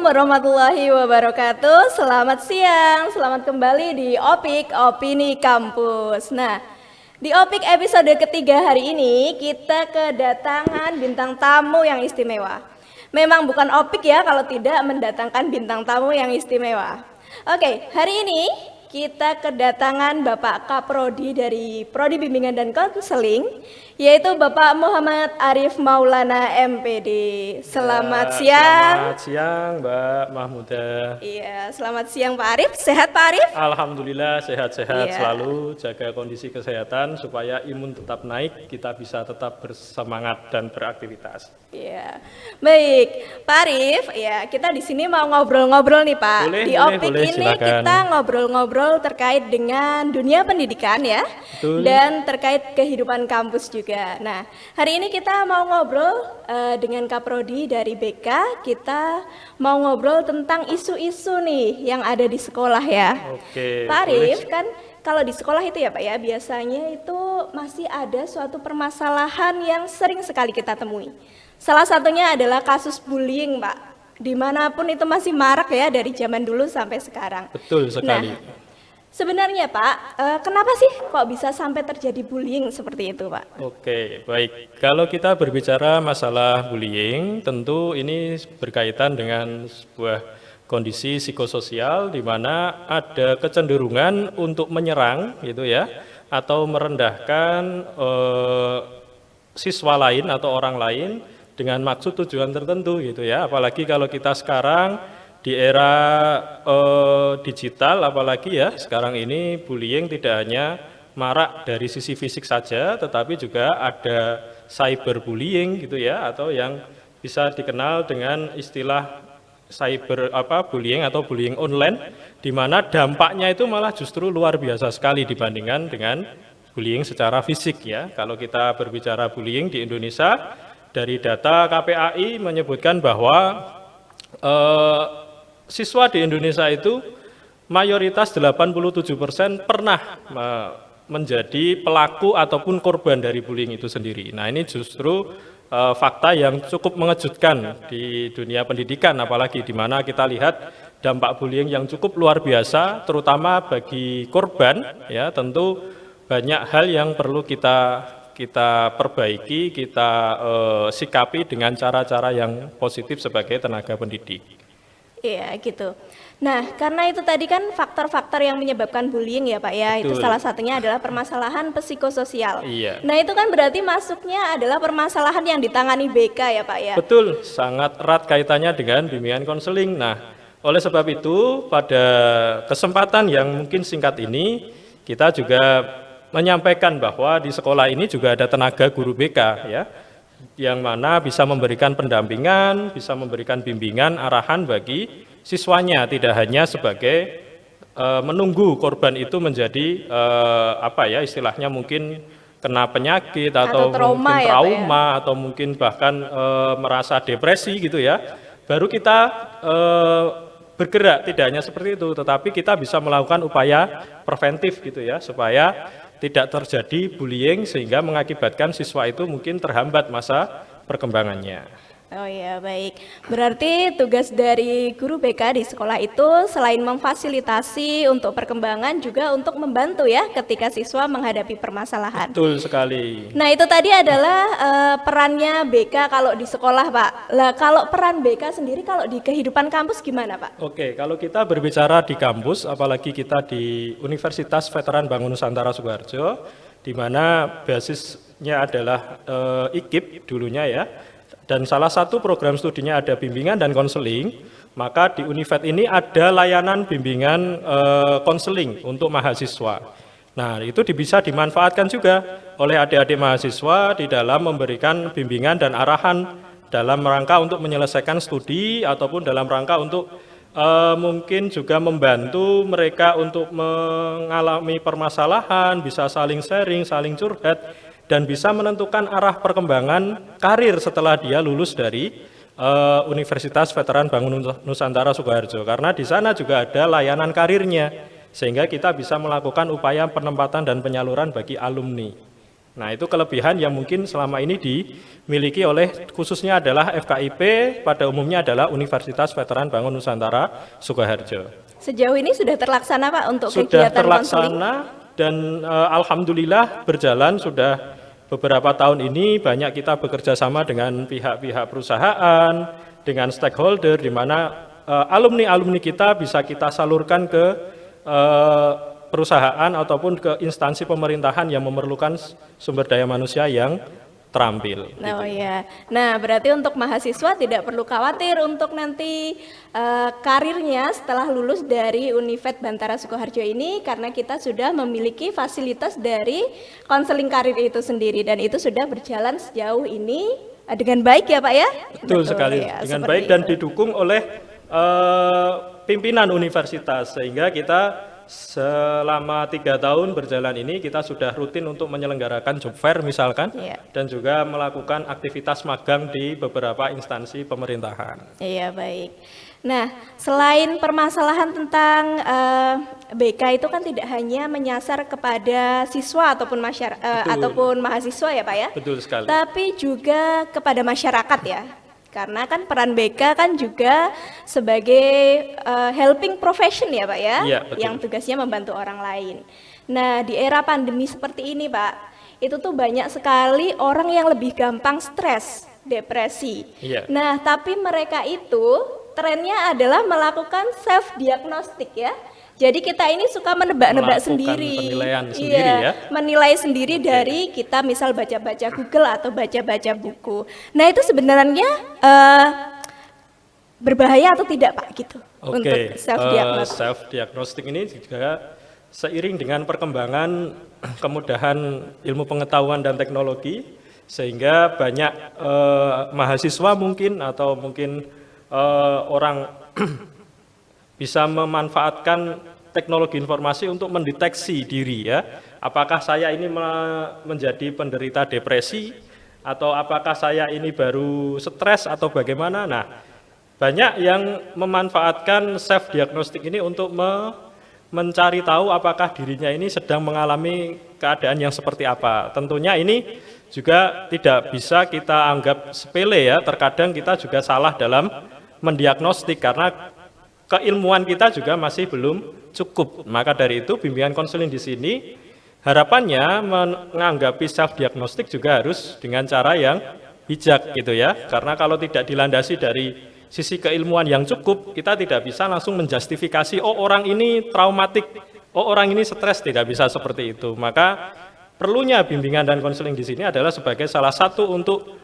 Warahmatullahi Wabarakatuh. Selamat siang, selamat kembali di Opik Opini Kampus. Nah, di Opik episode ketiga hari ini kita kedatangan bintang tamu yang istimewa. Memang bukan Opik ya kalau tidak mendatangkan bintang tamu yang istimewa. Oke, hari ini kita kedatangan Bapak Kaprodi dari Prodi Bimbingan dan Konseling, yaitu Bapak Muhammad Arif Maulana MPD. Selamat siang. Selamat siang Mbak Mahmuda. Iya, selamat siang Pak Arif. Sehat Pak Arif? Alhamdulillah sehat-sehat Iya. selalu, jaga kondisi kesehatan supaya imun tetap naik, kita bisa tetap bersemangat dan beraktivitas. Iya. Baik, Pak Arif, ya kita di sini mau ngobrol-ngobrol nih Pak. Boleh, Di boleh, Opik boleh, ini silakan. kita ngobrol-ngobrol terkait dengan dunia pendidikan ya. Betul. Dan terkait kehidupan kampus juga. Nah, hari ini kita mau ngobrol dengan Kaprodi dari BK. Kita mau ngobrol tentang isu-isu nih yang ada di sekolah ya. Oke, Pak boleh. Arif, kan kalau di sekolah itu ya Pak ya, biasanya itu masih ada suatu permasalahan yang sering sekali kita temui. Salah satunya adalah kasus bullying Pak. Dimanapun itu masih marak ya dari zaman dulu sampai sekarang. Betul sekali. Nah, sebenarnya Pak, kenapa sih kok bisa sampai terjadi bullying seperti itu Pak? Oke, baik. Kalau kita berbicara masalah bullying, tentu ini berkaitan dengan sebuah kondisi psikososial di mana ada kecenderungan untuk menyerang gitu ya, atau merendahkan siswa lain atau orang lain dengan maksud tujuan tertentu gitu ya. Apalagi kalau kita sekarang di era digital, apalagi ya sekarang ini bullying tidak hanya marak dari sisi fisik saja, tetapi juga ada cyberbullying gitu ya, atau yang bisa dikenal dengan istilah bullying atau bullying online, di mana dampaknya itu malah justru luar biasa sekali dibandingkan dengan bullying secara fisik ya. Kalau kita berbicara bullying di Indonesia, dari data KPAI menyebutkan bahwa siswa di Indonesia itu mayoritas 87% pernah menjadi pelaku ataupun korban dari bullying itu sendiri. Nah, ini justru fakta yang cukup mengejutkan di dunia pendidikan, apalagi di mana kita lihat dampak bullying yang cukup luar biasa, terutama bagi korban. Ya, tentu banyak hal yang perlu kita perbaiki, kita sikapi dengan cara-cara yang positif sebagai tenaga pendidik. Iya gitu. Nah, karena itu tadi kan faktor-faktor yang menyebabkan bullying ya Pak ya, itu Betul. salah satunya adalah permasalahan psikososial. Iya. Nah, itu kan berarti masuknya adalah permasalahan yang ditangani BK ya Pak ya. Betul, sangat erat kaitannya dengan bimbingan konseling. Nah, oleh sebab itu pada kesempatan yang mungkin singkat ini, kita juga menyampaikan bahwa di sekolah ini juga ada tenaga guru BK ya, yang mana bisa memberikan pendampingan, bisa memberikan bimbingan, arahan bagi siswanya, tidak hanya sebagai menunggu korban itu menjadi istilahnya mungkin kena penyakit atau trauma mungkin ya, trauma atau mungkin bahkan merasa depresi gitu ya. Baru kita bergerak, tidak hanya seperti itu, tetapi kita bisa melakukan upaya preventif gitu ya, supaya tidak terjadi bullying sehingga mengakibatkan siswa itu mungkin terhambat masa perkembangannya. Oh iya, baik. Berarti tugas dari guru BK di sekolah itu selain memfasilitasi untuk perkembangan juga untuk membantu ya ketika siswa menghadapi permasalahan. Betul sekali. Nah, itu tadi adalah perannya BK kalau di sekolah, Pak. Lah, kalau peran BK sendiri kalau di kehidupan kampus gimana, Pak? Oke, kalau kita berbicara di kampus, apalagi kita di Universitas Veteran Bangun Nusantara Sukoharjo, di mana basisnya adalah IKIP dulunya ya, dan salah satu program studinya ada bimbingan dan konseling, maka di Univet ini ada layanan bimbingan konseling untuk mahasiswa. Nah, itu bisa dimanfaatkan juga oleh adik-adik mahasiswa di dalam memberikan bimbingan dan arahan dalam rangka untuk menyelesaikan studi ataupun dalam rangka untuk mungkin juga membantu mereka untuk mengalami permasalahan, bisa saling sharing, saling curhat, dan bisa menentukan arah perkembangan karir setelah dia lulus dari Universitas Veteran Bangun Nusantara Sukoharjo. Karena di sana juga ada layanan karirnya, sehingga kita bisa melakukan upaya penempatan dan penyaluran bagi alumni. Nah, itu kelebihan yang mungkin selama ini dimiliki oleh khususnya adalah FKIP, pada umumnya adalah Universitas Veteran Bangun Nusantara Sukoharjo. Sejauh ini sudah terlaksana Pak untuk Sudah kegiatan konseling? terlaksana dan alhamdulillah berjalan sudah beberapa tahun ini. Banyak kita bekerja sama dengan pihak-pihak perusahaan, dengan stakeholder, di mana alumni-alumni kita bisa kita salurkan ke perusahaan ataupun ke instansi pemerintahan yang memerlukan sumber daya manusia yang terampil. Oh ya, nah berarti untuk mahasiswa tidak perlu khawatir untuk nanti karirnya setelah lulus dari Univet Bantara Sukoharjo ini, karena kita sudah memiliki fasilitas dari konseling karir itu sendiri dan itu sudah berjalan sejauh ini dengan baik ya Pak ya? Betul sekali, ya, dengan seperti baik dan itu. didukung oleh pimpinan universitas, sehingga kita selama 3 tahun berjalan ini kita sudah rutin untuk menyelenggarakan job fair misalkan, Iya. dan juga melakukan aktivitas magang di beberapa instansi pemerintahan. Iya baik. Nah, selain permasalahan tentang BK itu kan tidak hanya menyasar kepada siswa ataupun ataupun mahasiswa ya Pak ya, Betul sekali. tapi juga kepada masyarakat ya. Karena kan peran BK kan juga sebagai helping profession ya Pak ya, Iya, betul. yang tugasnya membantu orang lain. Nah, di era pandemi seperti ini Pak, itu tuh banyak sekali orang yang lebih gampang stres, depresi. Iya. Nah, tapi mereka itu trennya adalah melakukan self diagnostik ya. Jadi kita ini suka menebak-nebak Melakukan sendiri. penilaian sendiri Iya, ya. menilai sendiri dari kita misal baca-baca Google atau baca-baca buku. Nah, itu sebenarnya berbahaya atau tidak Pak gitu untuk Oke, self diagnostik. self diagnostik ini juga seiring dengan perkembangan kemudahan ilmu pengetahuan dan teknologi, sehingga banyak mahasiswa mungkin atau mungkin orang bisa memanfaatkan teknologi informasi untuk mendeteksi diri ya. Apakah saya ini menjadi penderita depresi atau apakah saya ini baru stres atau bagaimana? Nah, banyak yang memanfaatkan self diagnostik ini untuk mencari tahu apakah dirinya ini sedang mengalami keadaan yang seperti apa. Tentunya ini juga tidak bisa kita anggap sepele ya. Terkadang kita juga salah dalam mendiagnostik karena keilmuan kita juga masih belum cukup. Maka dari itu bimbingan konseling di sini harapannya menanggapi self diagnostik juga harus dengan cara yang bijak gitu ya. Karena kalau tidak dilandasi dari sisi keilmuan yang cukup, kita tidak bisa langsung menjustifikasi oh orang ini traumatik, oh orang ini stres, tidak bisa seperti itu. Maka perlunya bimbingan dan konseling di sini adalah sebagai salah satu untuk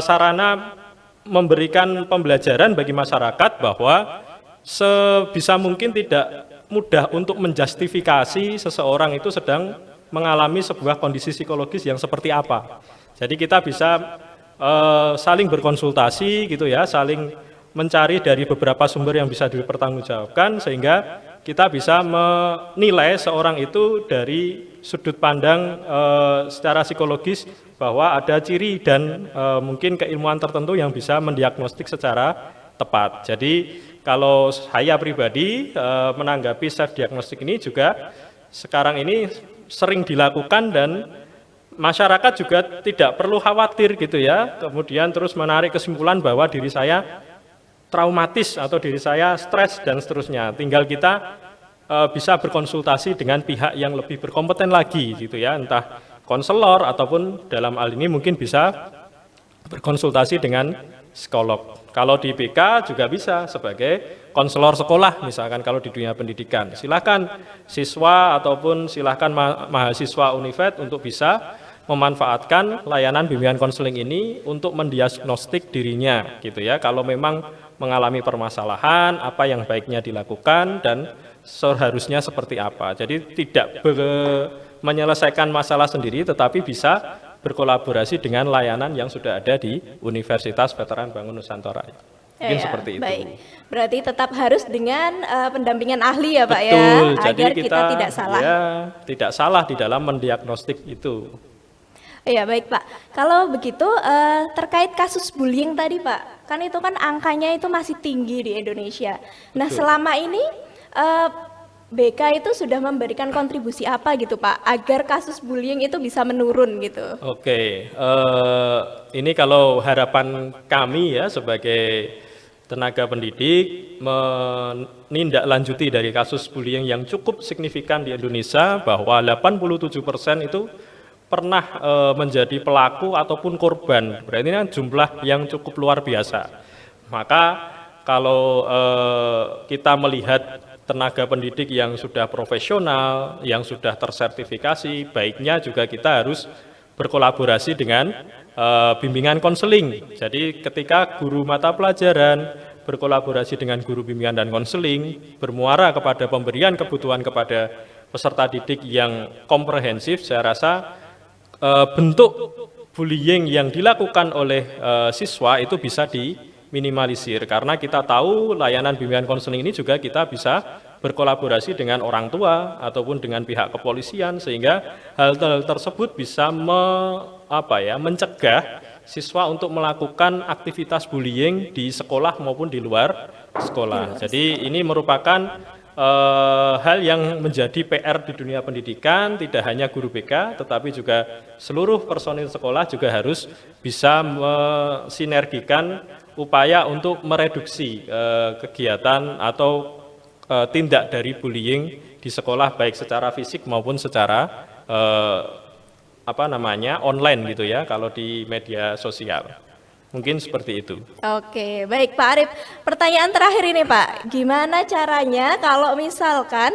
sarana memberikan pembelajaran bagi masyarakat bahwa sebisa mungkin tidak mudah untuk menjustifikasi seseorang itu sedang mengalami sebuah kondisi psikologis yang seperti apa. Jadi kita bisa saling berkonsultasi gitu ya, saling mencari dari beberapa sumber yang bisa dipertanggungjawabkan sehingga kita bisa menilai seorang itu dari sudut pandang secara psikologis bahwa ada ciri dan mungkin keilmuan tertentu yang bisa mendiagnostik secara tepat. Jadi kalau saya pribadi menanggapi self diagnostik ini juga sekarang ini sering dilakukan dan masyarakat juga tidak perlu khawatir gitu ya. Kemudian terus menarik kesimpulan bahwa diri saya traumatis atau diri saya stres dan seterusnya. Tinggal kita bisa berkonsultasi dengan pihak yang lebih berkompeten lagi gitu ya, entah konselor ataupun dalam hal ini mungkin bisa berkonsultasi dengan psikolog. Kalau di BK juga bisa sebagai konselor sekolah misalkan kalau di dunia pendidikan. Silakan siswa ataupun silakan mahasiswa Univet untuk bisa memanfaatkan layanan bimbingan konseling ini untuk mendiagnostik dirinya gitu ya. Kalau memang mengalami permasalahan, apa yang baiknya dilakukan dan seharusnya seperti apa. Jadi tidak menyelesaikan masalah sendiri tetapi bisa berkolaborasi dengan layanan yang sudah ada di Universitas Veteran Bangun Nusantara. Mungkin seperti itu. Baik. Berarti tetap harus dengan pendampingan ahli ya Pak ya, Betul, jadi agar kita tidak salah. Ya, tidak salah di dalam mendiagnostik itu. Iya baik Pak, kalau begitu terkait kasus bullying tadi Pak, kan itu kan angkanya itu masih tinggi di Indonesia. Nah Betul. selama ini BK itu sudah memberikan kontribusi apa gitu Pak, agar kasus bullying itu bisa menurun gitu? Oke, ini kalau harapan kami ya sebagai tenaga pendidik menindaklanjuti dari kasus bullying yang cukup signifikan di Indonesia, bahwa 87% itu pernah menjadi pelaku ataupun korban. Berarti ini kan jumlah yang cukup luar biasa. Maka kalau kita melihat tenaga pendidik yang sudah profesional, yang sudah tersertifikasi, baiknya juga kita harus berkolaborasi dengan bimbingan konseling. Jadi ketika guru mata pelajaran berkolaborasi dengan guru bimbingan dan konseling, bermuara kepada pemberian kebutuhan kepada peserta didik yang komprehensif, saya rasa bentuk bullying yang dilakukan oleh siswa itu bisa diminimalisir, karena kita tahu layanan bimbingan konseling ini juga kita bisa berkolaborasi dengan orang tua ataupun dengan pihak kepolisian, sehingga hal tersebut bisa mencegah siswa untuk melakukan aktivitas bullying di sekolah maupun di luar sekolah. Jadi ini merupakan hal yang menjadi PR di dunia pendidikan, tidak hanya guru BK, tetapi juga seluruh personil sekolah juga harus bisa mensinergikan upaya untuk mereduksi kegiatan atau tindak dari bullying di sekolah, baik secara fisik maupun secara online gitu ya, kalau di media sosial. Mungkin seperti itu. Oke, baik Pak Arif. Pertanyaan terakhir ini Pak, gimana caranya kalau misalkan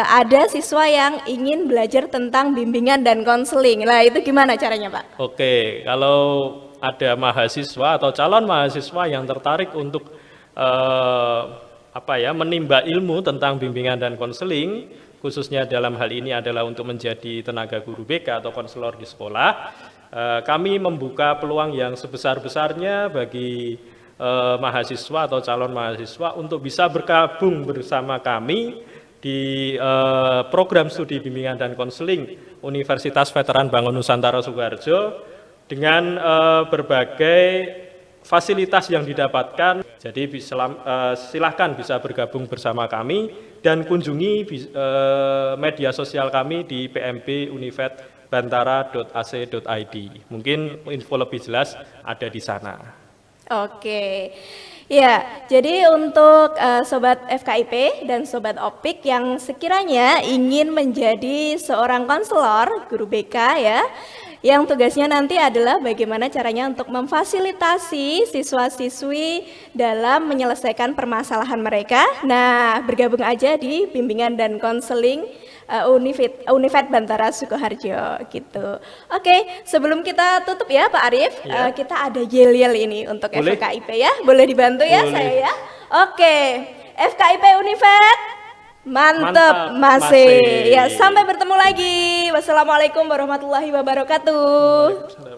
ada siswa yang ingin belajar tentang bimbingan dan konseling? Nah itu gimana caranya Pak? Oke, kalau ada mahasiswa atau calon mahasiswa yang tertarik untuk menimba ilmu tentang bimbingan dan konseling, khususnya dalam hal ini adalah untuk menjadi tenaga guru BK atau konselor di sekolah, kami membuka peluang yang sebesar-besarnya bagi mahasiswa atau calon mahasiswa untuk bisa bergabung bersama kami di program studi bimbingan dan konseling Universitas Veteran Bangun Nusantara Sukoharjo dengan berbagai fasilitas yang didapatkan. Jadi silahkan bisa bergabung bersama kami dan kunjungi media sosial kami di pmp.univet.bantara.ac.id. Mungkin info lebih jelas ada di sana. Oke, ya, jadi untuk Sobat FKIP dan Sobat Opik yang sekiranya ingin menjadi seorang konselor, guru BK ya, yang tugasnya nanti adalah bagaimana caranya untuk memfasilitasi siswa-siswi dalam menyelesaikan permasalahan mereka. Nah, bergabung aja di bimbingan dan konseling Univet Bantara Sukoharjo gitu. Oke, sebelum kita tutup ya Pak Arif, kita ada yel-yel ini untuk FKIP ya. Boleh dibantu ya saya ya? Oke, FKIP Univet, mantep masih. Ya, sampai bertemu lagi. Wassalamualaikum warahmatullahi wabarakatuh.